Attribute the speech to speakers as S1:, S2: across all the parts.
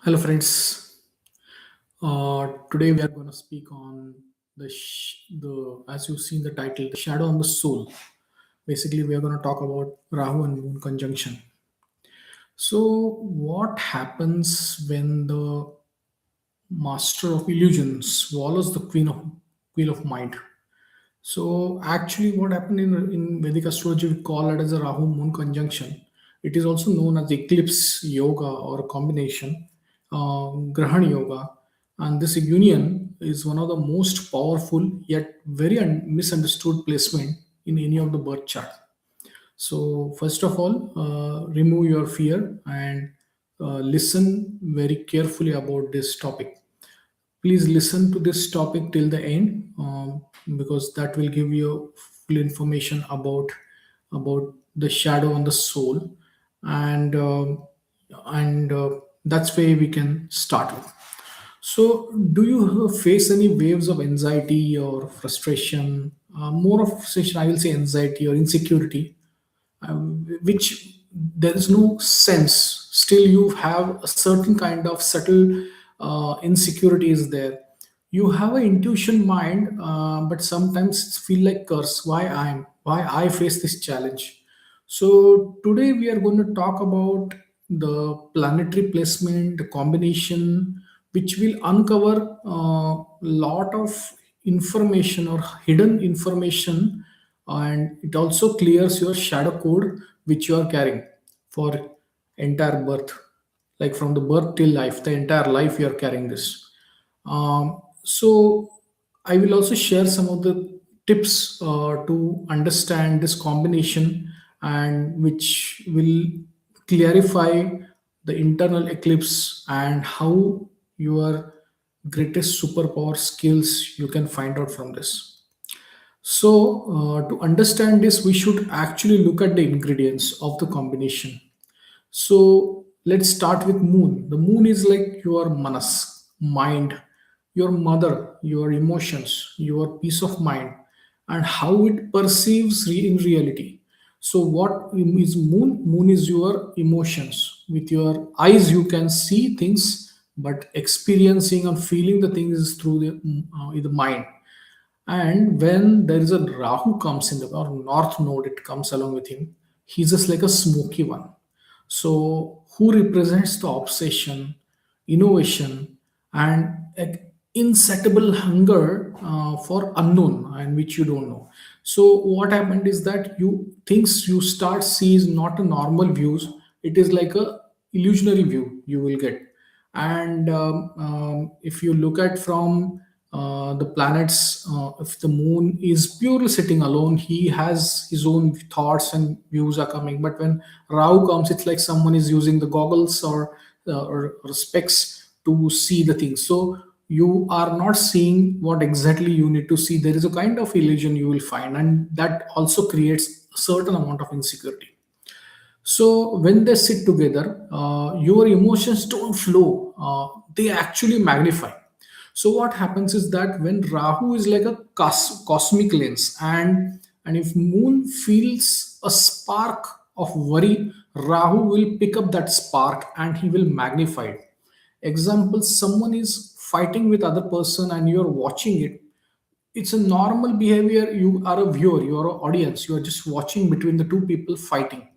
S1: Hello, friends. Today we are going to speak on the as you've seen the title, the shadow on the soul. Basically, we are going to talk about Rahu and Moon conjunction. So, what happens when the master of illusion swallows the queen of mind? So actually, what happened in Vedic astrology, we call it as a Rahu Moon conjunction. It is also known as eclipse yoga or a combination, Grahan Yoga. And this union is one of the most powerful yet very misunderstood placement in any of the birth chart. So first of all, remove your fear and listen very carefully about this topic. Please listen to this topic till the end, because that will give you full information about the shadow on the soul, and that's where we can start with. So, do you face any waves of anxiety or frustration? More of frustration, I will say anxiety or insecurity, which there is no sense. Still, you have a certain kind of subtle insecurity is there. You have an intuition mind, but sometimes it feel like curse. Why I face this challenge? So today we are going to talk about the planetary placement, the combination, which will uncover a lot of information or hidden information, and it also clears your shadow code which you are carrying for entire birth, like from the birth till life, the entire life you are carrying this. So I will also share some of the tips to understand this combination, and which will clarify the internal eclipse and how your greatest superpower skills you can find out from this. So, to understand this, we should actually look at the ingredients of the combination. So let's start with moon. The moon is like your manas, mind, your mother, your emotions, your peace of mind, and how it perceives in reality. So what is moon? Moon is your emotions. With your eyes, you can see things, but experiencing and feeling the things is through the mind. And when there is a Rahu comes in the or north node, it comes along with him. He's just like a smoky one. So who represents the obsession, innovation, and insatiable hunger for unknown and which you don't know. So what happened is that you things you start see is not a normal views. It is like a illusionary view you will get. And if you look at from the planets, if the moon is purely sitting alone, he has his own thoughts and views are coming. But when Rahu comes, it's like someone is using the goggles or specs to see the things. So you are not seeing what exactly you need to see. There is a kind of illusion you will find, and that also creates a certain amount of insecurity. So when they sit together, your emotions don't flow; they actually magnify. So what happens is that when Rahu is like a cosmic lens, and if Moon feels a spark of worry, Rahu will pick up that spark and he will magnify it. Example: someone is fighting with other person and you are watching it. It's a normal behavior. You are a viewer, you are an audience, you are just watching between the two people fighting.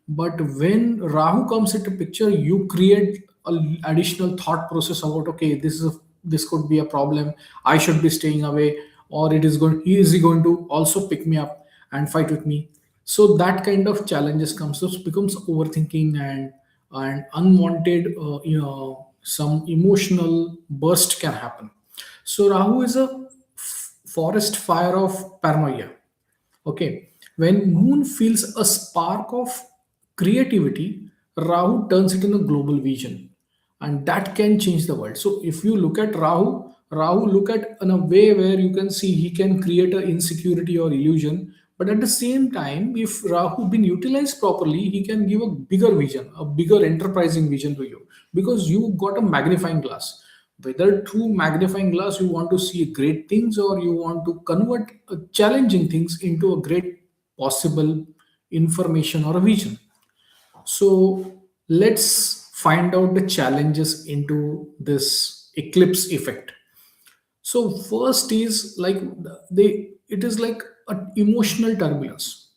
S1: But when Rahu comes into picture, you create an additional thought process about, okay, this could be a problem, I should be staying away, or is he going to also pick me up and fight with me. So that kind of challenges comes, so it becomes overthinking, and unwanted, some emotional burst can happen. So Rahu is a forest fire of paranoia. Okay. When Moon feels a spark of creativity, Rahu turns it in a global vision. And that can change the world. So if you look at Rahu look at in a way where you can see he can create an insecurity or illusion. But at the same time, if Rahu been utilized properly, he can give a bigger vision, a bigger enterprising vision to you, because you got a magnifying glass. Whether through magnifying glass you want to see great things, or you want to convert challenging things into a great possible information or a vision. So let's find out the challenges into this eclipse effect. So first is like they it is like an emotional turbulence.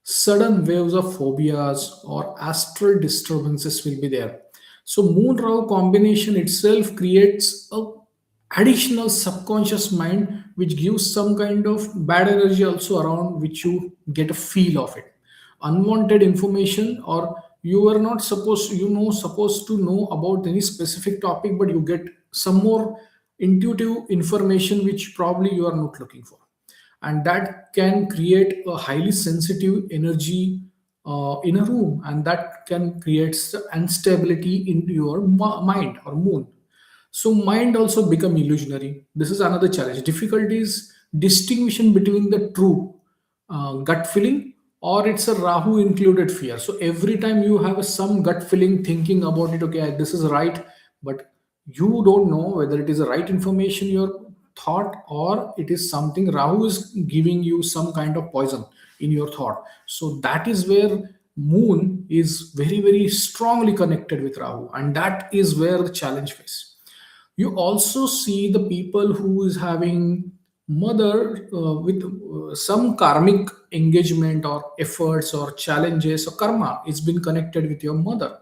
S1: Sudden waves of phobias or astral disturbances will be there. So Moon Rahu combination itself creates a additional subconscious mind which gives some kind of bad energy also around which you get a feel of it. Unwanted information, or you are not supposed to know about any specific topic, but you get some more intuitive information which probably you are not looking for, and that can create a highly sensitive energy in a room, and that can create instability in your mind or moon. So mind also become illusionary. This is another challenge. Difficulties distinguishing between the true gut feeling or it's a Rahu included fear. So every time you have some gut feeling thinking about it, okay, this is right, but you don't know whether it is the right information you're thought, or it is something Rahu is giving you some kind of poison in your thought. So that is where Moon is very, very strongly connected with Rahu, and that is where the challenge face. You also see the people who is having mother with some karmic engagement or efforts or challenges or karma. It's been connected with your mother,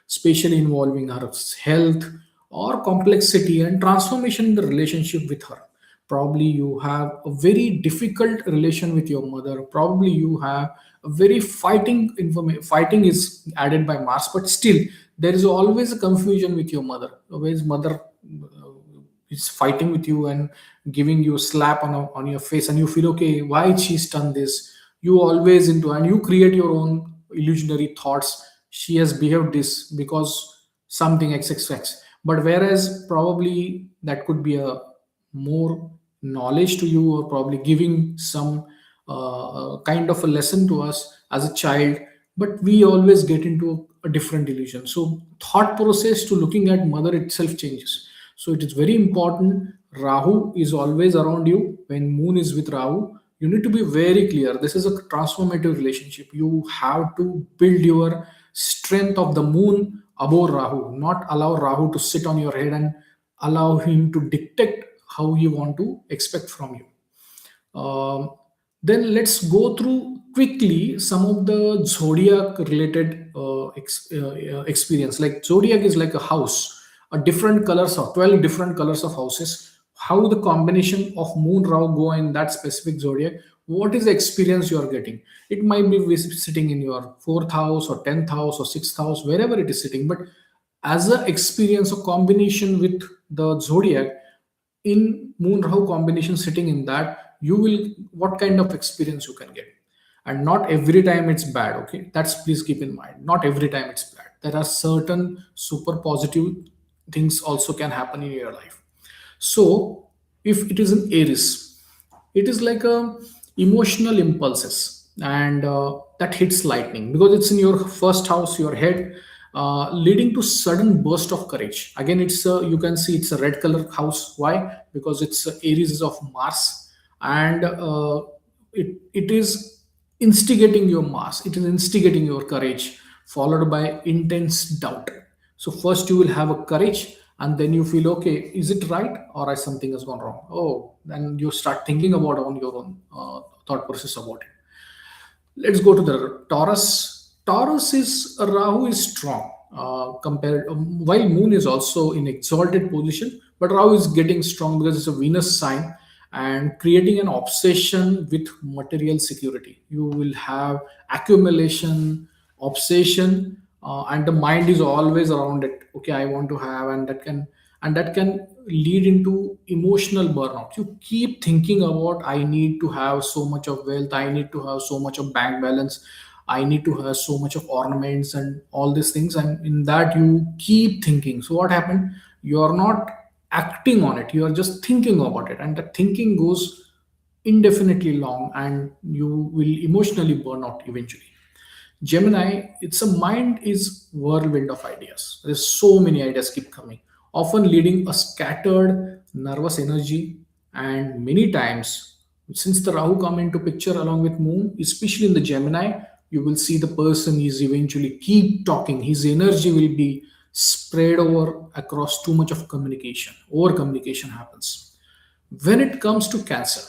S1: especially involving her health or complexity and transformation in the relationship with her. Probably you have a very difficult relation with your mother. Probably you have a very fighting is added by Mars, but still there is always a confusion with your mother. Always mother is fighting with you and giving you a slap on your face, and you feel, okay, why she's done this. You always into, and you create your own illusionary thoughts. She has behaved this because something xxx, but whereas probably that could be a more knowledge to you, or probably giving some kind of a lesson to us as a child, but we always get into a different illusion. So thought process to looking at mother itself changes. So it is very important. Rahu is always around you. When Moon is with Rahu, you need to be very clear. This is a transformative relationship. You have to build your strength of the Moon above Rahu, not allow Rahu to sit on your head and allow him to dictate how you want to expect from you. Then let's go through quickly some of the zodiac related experience. Like zodiac is like a house, a different colors of 12 different colors of houses. How the combination of moon Rahu go in that specific zodiac? What is the experience you are getting? It might be sitting in your fourth house or 10th house or sixth house, wherever it is sitting. But as a experience of combination with the zodiac, in moon Rahu combination sitting in that, you will, what kind of experience you can get. And not every time it's bad, okay, that's, please keep in mind, not every time it's bad. There are certain super positive things also can happen in your life. So if it is an Aries, it is like a emotional impulses, and that hits lightning because it's in your first house, your head, leading to sudden burst of courage. Again, it's you can see it's a red color house. Why? Because it's Aries is of Mars, and it is instigating your mass. It is instigating your courage, followed by intense doubt. So first you will have a courage, and then you feel, okay, is it right, or is something has gone wrong? Oh, then you start thinking about on your own thought process about it. Let's go to the Taurus. Taurus is Rahu is strong compared, while Moon is also in exalted position, but Rahu is getting strong because it's a Venus sign and creating an obsession with material security. You will have accumulation, obsession, and the mind is always around it. Okay, I want to have, and that can lead into emotional burnout. You keep thinking about, I need to have so much of wealth, I need to have so much of bank balance, I need to have so much of ornaments and all these things, and in that you keep thinking. So what happened? You are not acting on it, you are just thinking about it, and the thinking goes indefinitely long, and you will emotionally burn out eventually. Gemini, it's a mind is whirlwind of ideas. There's so many ideas keep coming, often leading a scattered nervous energy. And many times, since the Rahu come into picture along with Moon, especially in the Gemini, you will see the person is eventually keep talking. His energy will be spread over across too much of communication. Over communication happens. When it comes to Cancer,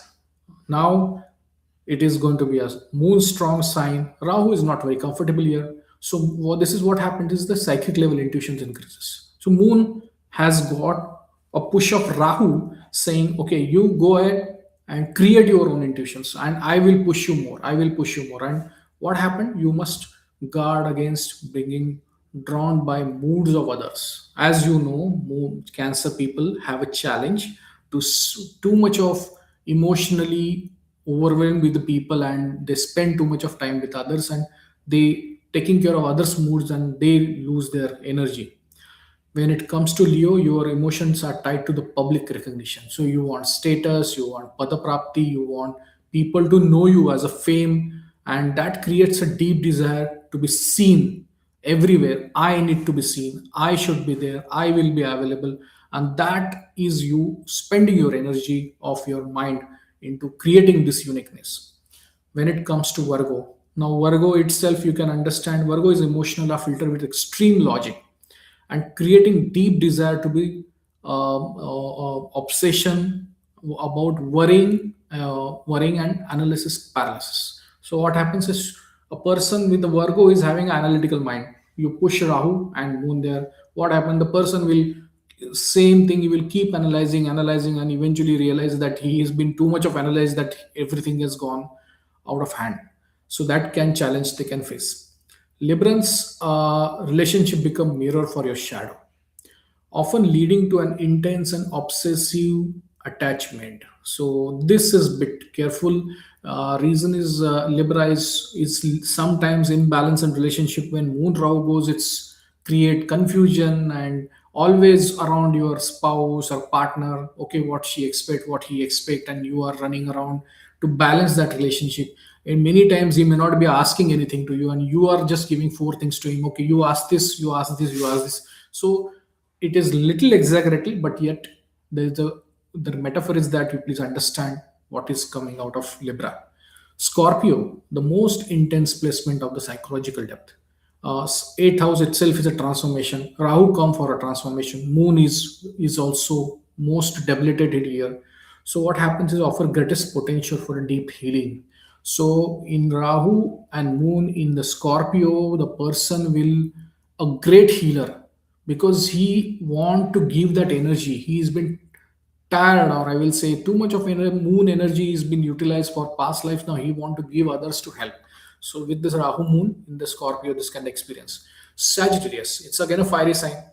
S1: now it is going to be a moon strong sign. Rahu is not very comfortable here. So this is what happened is the psychic level intuitions increases. So moon has got a push of Rahu saying, okay, you go ahead and create your own intuitions and I will push you more. I will push you more. And what happened? You must guard against being drawn by moods of others. As you know, Cancer people have a challenge to too much of emotionally overwhelmed with the people, and they spend too much of time with others, and they taking care of others moods and they lose their energy. When it comes to Leo, your emotions are tied to the public recognition. So you want status, you want padaprapti, you want people to know you as a fame, and that creates a deep desire to be seen everywhere. I need to be seen. I should be there. I will be available, and that is you spending your energy of your mind into creating this uniqueness. When it comes to Virgo, now Virgo itself, you can understand Virgo is emotional, a filter with extreme logic and creating deep desire to be obsession about worrying and analysis paralysis. So what happens is a person with the Virgo is having an analytical mind. You push Rahu and Moon there. What happened? The person will same thing. He will keep analyzing, and eventually realize that he has been too much of analyzed that everything has gone out of hand. So that can challenge they can face. Librans relationship become mirror for your shadow, often leading to an intense and obsessive attachment. So this is bit careful. Reason is Libra is sometimes imbalance in relationship. When Moon Rahu goes, it's create confusion and always around your spouse or partner. Okay, what she expect, what he expect, and you are running around to balance that relationship. And many times he may not be asking anything to you, and you are just giving four things to him. Okay, you ask this, you ask this, you ask this. So it is little exaggerated, but yet there is the metaphor is that you please understand what is coming out of Libra. Scorpio, the most intense placement of the psychological depth. Eighth house itself is a transformation. Rahu come for a transformation. Moon is also most debilitated here. So what happens is offer greatest potential for a deep healing. So in Rahu and Moon in the Scorpio, the person will a great healer because he want to give that energy. He's been tired, or I will say too much of moon energy has been utilized for past life. Now he want to give others to help. So with this Rahu Moon in the Scorpio, this kind of experience. Sagittarius, it's again a fiery sign.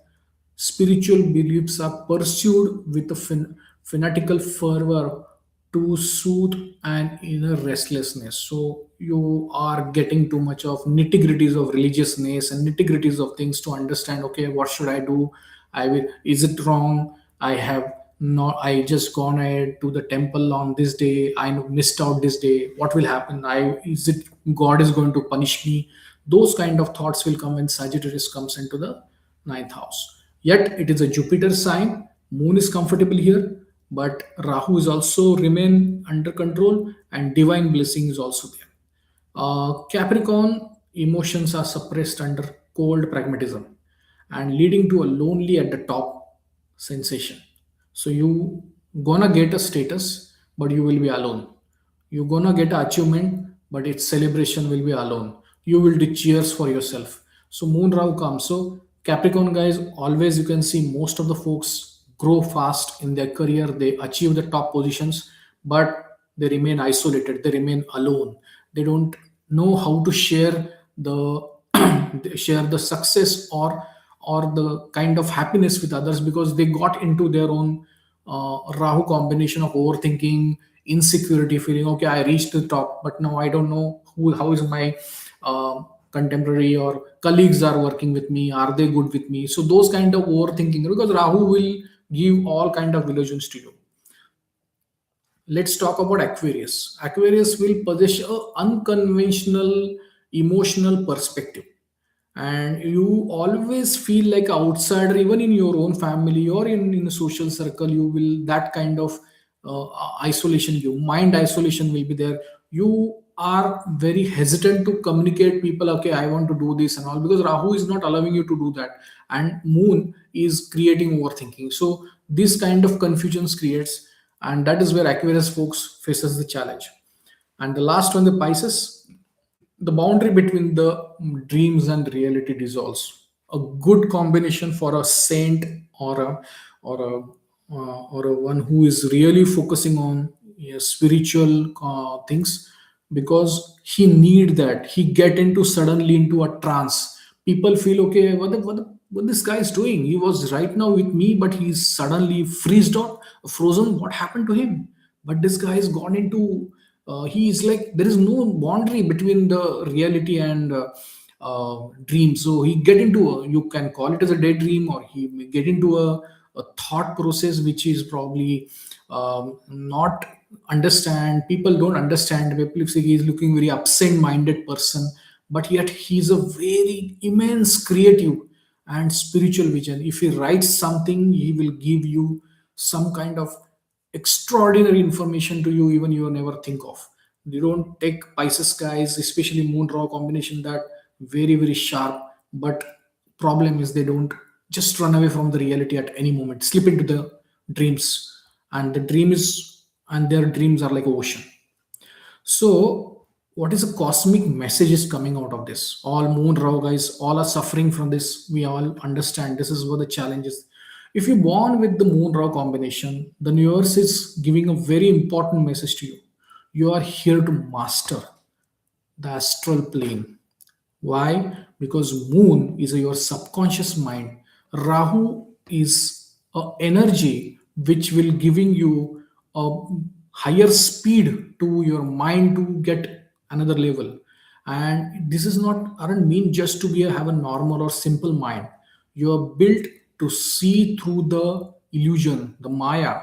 S1: Spiritual beliefs are pursued with a fanatical fervor to soothe an inner restlessness. So you are getting too much of nitty gritties of religiousness and nitty gritties of things to understand. Okay, what should I do? I will. Is it wrong? I have not. I just gone ahead to the temple on this day. I missed out this day. What will happen? I is it God is going to punish me? Those kind of thoughts will come when Sagittarius comes into the ninth house. Yet it is a Jupiter sign. Moon is comfortable here, but Rahu is also remain under control, and divine blessing is also there. Capricorn, emotions are suppressed under cold pragmatism and leading to a lonely at the top sensation. So you gonna get a status, but you will be alone. You're gonna get an achievement, but its celebration will be alone. You will do cheers for yourself. So Moon Rahu comes. So Capricorn guys, always you can see most of the folks grow fast in their career. They achieve the top positions, but they remain isolated. They remain alone. They don't know how to share the share the success or the kind of happiness with others because they got into their own Rahu combination of overthinking, insecurity, feeling okay, I reached the top, but now I don't know how is my contemporary or colleagues are working with me. Are they good with me? So those kind of overthinking because Rahu will give all kind of illusions to you. Let's talk about Aquarius. Aquarius will possess a unconventional emotional perspective, and you always feel like outsider even in your own family or in a social circle. You will that kind of isolation, you mind isolation will be there. You are very hesitant to communicate people, okay, I want to do this and all, because Rahu is not allowing you to do that, and Moon is creating overthinking. So this kind of confusions creates, and that is where Aquarius folks faces the challenge. And the last one, the Pisces, the boundary between the dreams and reality dissolves. A good combination for a saint, or a or a or a one who is really focusing on, spiritual things, because he need that. He get into suddenly into a trance. People feel, okay, what this guy is doing? He was right now with me, but he's suddenly freezed out, frozen. What happened to him? But this guy has gone into, he is like, there is no boundary between the reality and dream. So he get into a, you can call it as a daydream, or he may get into a thought process which is probably not understand. People don't understand. People say he is looking very absent minded person, but yet he's a very immense creative and spiritual vision. If he writes something, he will give you some kind of extraordinary information to you, even you never think of. You don't take Pisces guys, especially Moon Raw combination, that very very sharp. But problem is they don't just run away from the reality at any moment, slip into the dreams, and the dream is, and their dreams are like ocean. So, what is the cosmic message is coming out of this? All Moon Raw guys, all are suffering from this. We all understand this is what the challenge is. If you're born with the Moon Raw combination, the universe is giving a very important message to you. You are here to master the astral plane. Why? Because Moon is your subconscious mind. Rahu is a energy which will giving you a higher speed to your mind to get another level. And this is not aren't mean just to be have a normal or simple mind. You are built to see through the illusion, the Maya,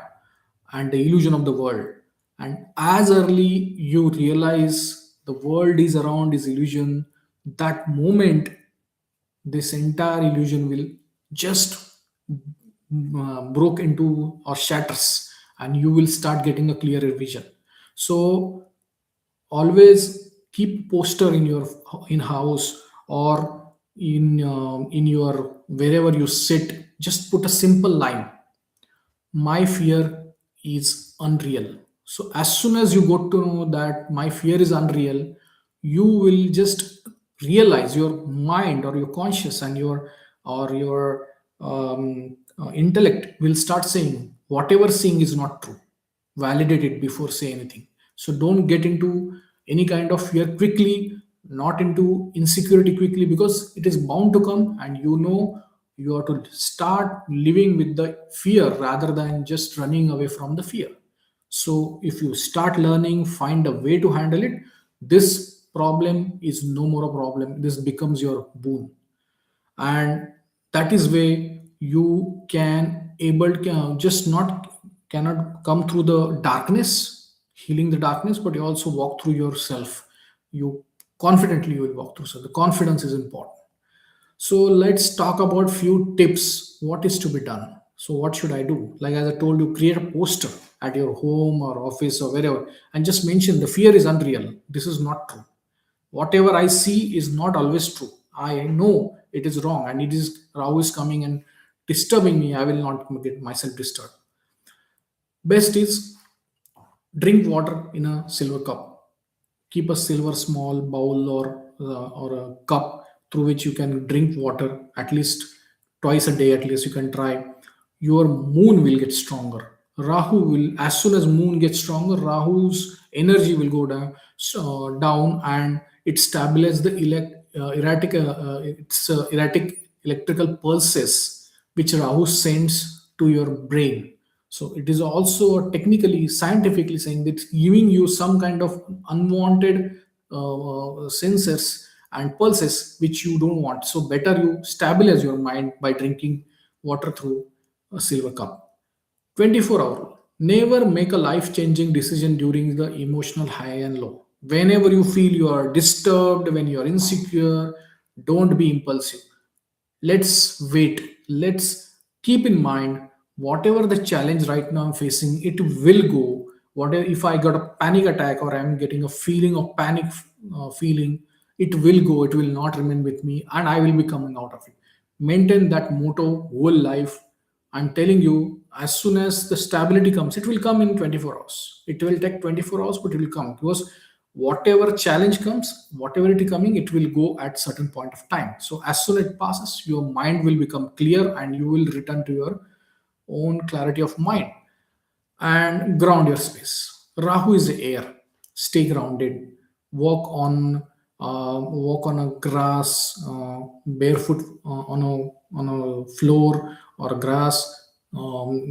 S1: and the illusion of the world. And as early you realize the world is around is illusion, that moment this entire illusion will just broke into or shatters, and you will start getting a clearer vision. So always keep poster in your in house, or in your wherever you sit, just put a simple line: my fear is unreal. So as soon as you got to know that my fear is unreal, you will just realize your mind or your conscious and your or your intellect will start saying whatever saying is not true. Validate it before say anything. So don't get into any kind of fear quickly, not into insecurity quickly, because it is bound to come, and you have to start living with the fear rather than just running away from the fear. So if you start learning, find a way to handle it, this problem is no more a problem. This becomes your boon. And that is where you can able just not cannot come through the darkness, healing the darkness, but you also walk through yourself. You confidently you will walk through. So the confidence is important. So let's talk about few tips. What is to be done? So what should I do? Like as I told you, create a poster at your home or office or wherever, and just mention the fear is unreal. This is not true. Whatever I see is not always true. I know it is wrong, and it is Rahu is coming and disturbing me. I will not get myself disturbed. Best is drink water in a silver cup. Keep a silver small bowl or a cup through which you can drink water at least twice a day. At least you can try. Your moon will get stronger. Rahu will, as soon as moon gets stronger, Rahu's energy will go down, and it stabilizes the erratic electrical pulses which Rahu sends to your brain. So it is also technically, scientifically saying that it's giving you some kind of unwanted sensors and pulses which you don't want. So better you stabilize your mind by drinking water through a silver cup. 24-hour rule. Never make a life changing decision during the emotional high and low. Whenever you feel you are disturbed, when you are insecure, don't be impulsive. Let's wait. Let's keep in mind whatever the challenge right now I'm facing, it will go. What if I got a panic attack or I'm getting a feeling of panic feeling, it will go, it will not remain with me, and I will be coming out of it. Maintain that motto whole life. I'm telling you, as soon as the stability comes, it will come in 24 hours. It will take 24 hours, but it will come, because whatever challenge comes, whatever it is coming, it will go at certain point of time. So as soon as it passes, your mind will become clear and you will return to your own clarity of mind. And ground your space. Rahu is air. Stay grounded. Walk on a grass, barefoot on a floor or grass,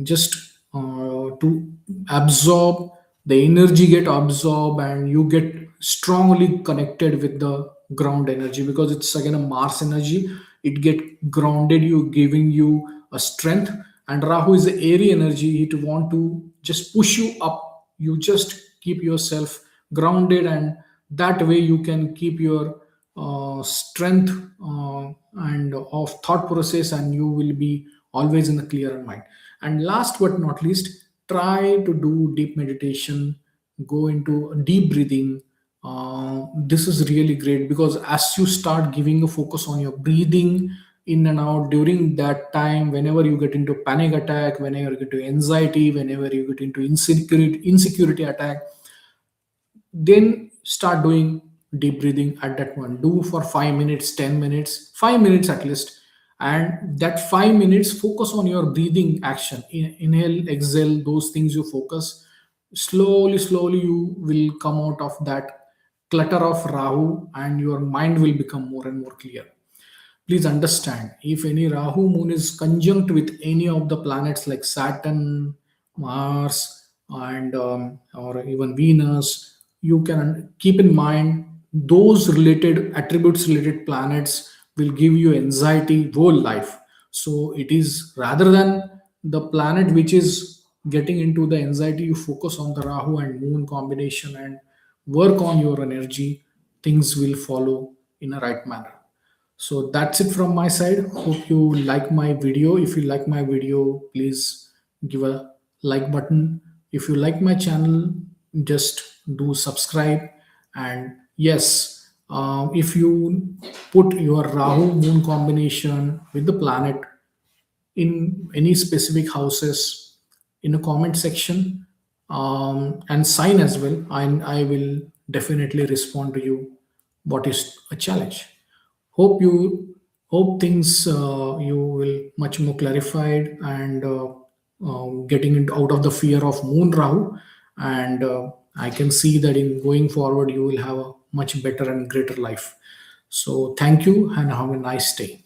S1: just to absorb the energy, get absorbed, and you get strongly connected with the ground energy, because it's again a Mars energy. It get grounded, you giving you a strength. And Rahu is the airy energy. It want to just push you up. You just keep yourself grounded, and that way you can keep your strength and of thought process, and you will be always in a clearer mind. And last but not least, try to do deep meditation, go into deep breathing. This is really great, because as you start giving a focus on your breathing in and out during that time, whenever you get into panic attack, whenever you get into anxiety, whenever you get into insecurity attack, then start doing deep breathing at that moment. Do for 5 minutes, 10 minutes, 5 minutes at least. And that 5 minutes, focus on your breathing action. Inhale, exhale, those things you focus. Slowly you will come out of that clutter of Rahu, and your mind will become more and more clear. Please understand, if any Rahu moon is conjunct with any of the planets like Saturn, Mars, and or even Venus, you can keep in mind those related attributes, related planets will give you anxiety whole life. So it is, rather than the planet which is getting into the anxiety, you focus on the Rahu and Moon combination and work on your energy. Things will follow in a right manner. So that's it from my side. Hope you like my video. If you like my video, please give a like button. If you like my channel, just do subscribe. And yes, if you put your Rahu Moon combination with the planet in any specific houses in a comment section, and sign as well, I will definitely respond to you what is a challenge. Hope things you will much more clarified, and getting into, out of the fear of Moon Rahu. And I can see that in going forward you will have a much better and greater life. So thank you and have a nice day.